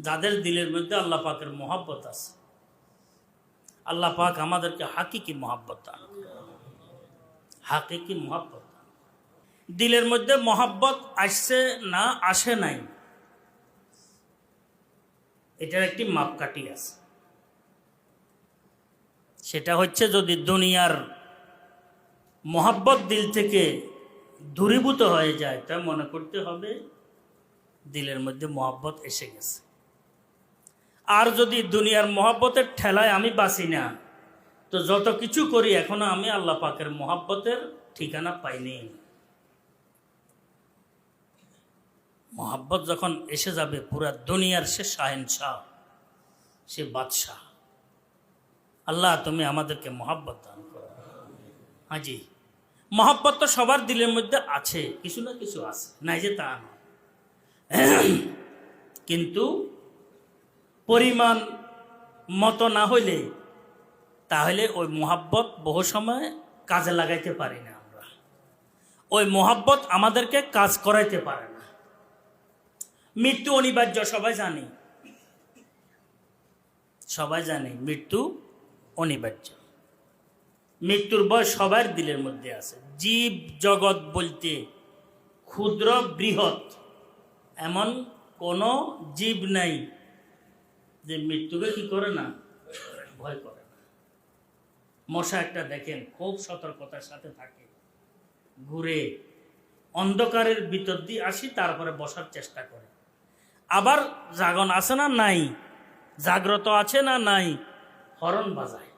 যাদের দিলের মধ্যে আল্লাহ পাকের মহব্বত আছে, আল্লাহ পাক আমাদেরকে হাকিকি মহব্বত দান করেন, হাকিকি মহব্বত দান। দিলের মধ্যে মহব্বত আসছে না আসে নাই, এটার একটি মাপকাঠি আছে। সেটা হচ্ছে যদি দুনিয়ার মহব্বত দিল থেকে দূরীভূত হয়ে যায়, তা মনে করতে হবে দিলের মধ্যে মহব্বত এসে গেছে। আর যদি দুনিয়ার মহব্বতের ঠেলায় আমি বাঁচি না, তো যত কিছু করি এখনো আমি আল্লাহ পাকের মহব্বতের ঠিকানা পাইনি। মহব্বত যখন এসে যাবে, পুরা দুনিয়ার সে শাহেনশাহ, সে বাদশাহ। আল্লাহ তুমি আমাদেরকে মহব্বত দান করো। হাজি, মহব্বত তো সবার দিলের মধ্যে আছে, কিছু না কিছু আছে, নাই যে তা নয়, কিন্তু পরিমাণ মতো না হইলে তাহলে ওই মহব্বত বহু সময় কাজে লাগাইতে পারি না আমরা। ওই মহব্বত আমাদেরকে কাজ করাইতে পারে না। মৃত্যু অনিবার্য, সবাই জানি, সবাই জানি মৃত্যু অনিবার্য। মৃত্যুর ভয় সবার দিলের মধ্যে আছে। জীব জগৎ বলতে ক্ষুদ্র বৃহৎ এমন কোনো জীব নাই যে মৃত্যুকে কি করে না, ভয় করে না। মশা একটা দেখেন, খুব সতর্কতার সাথে থাকে, ঘুরে অন্ধকারের ভিতর দিয়ে আসি, তারপরে বসার চেষ্টা করে। আবার জাগন আছে না নাই, জাগ্রত আছে না নাই, হরন বাজায়,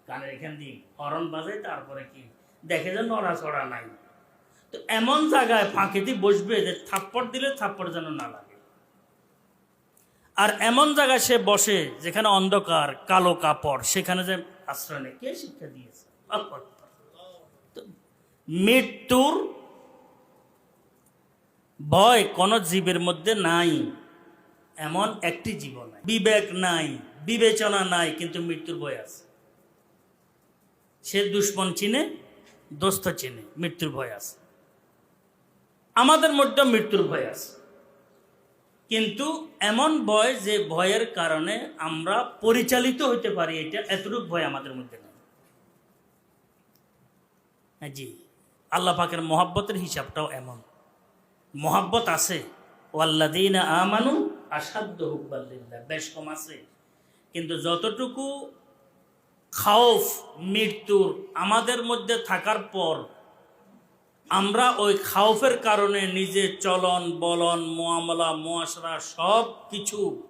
কানের এখান দিয়ে হরন বাজায়, তারপরে কি দেখে যে নড়াচড়া নাই। তো এমন জায়গায় ফাঁকিতে বসবে যে থাপ্পড় দিলে থাপ্পড় যেন না লাগে। আর এমন জায়গায় সে বসে যেখানে অন্ধকার, কালো কাপড়, সেখানে যে আশ্রয় নেই। কে শিক্ষা দিয়েছে? মৃত্যুর ভয় কোন জীবের মধ্যে নাই, এমন একটি জীবন নাই। বিবেক নাই, বিবেচনা নাই, কিন্তু মৃত্যুর ভয় আছে। সে দুশ্মন চিনে, দোস্ত চিনে, মৃত্যুর ভয় আছে। আমাদের মধ্যে মৃত্যুর ভয় আছে, কিন্তু এমন ভয় যে ভয়ের কারণে আমরা পরিচালিত হইতে পারি, এটা এতটুকু ভয় আমাদের মধ্যে নেই। জি, আল্লাহ পাকের মহব্বতের হিসাবটাও এমন। মহব্বত আছে, ওয়াল্লাযীনা আমানু আশাদ্দু হুব্বাল লিল্লাহ, বেশ কম আছে, কিন্তু যতটুকু খাউফ মৃত্যুর আমাদের মধ্যে থাকার পর আমরা ওই খাউফের কারণে নিজে চলন বলন, মুআমালা মুআশরা সব কিছু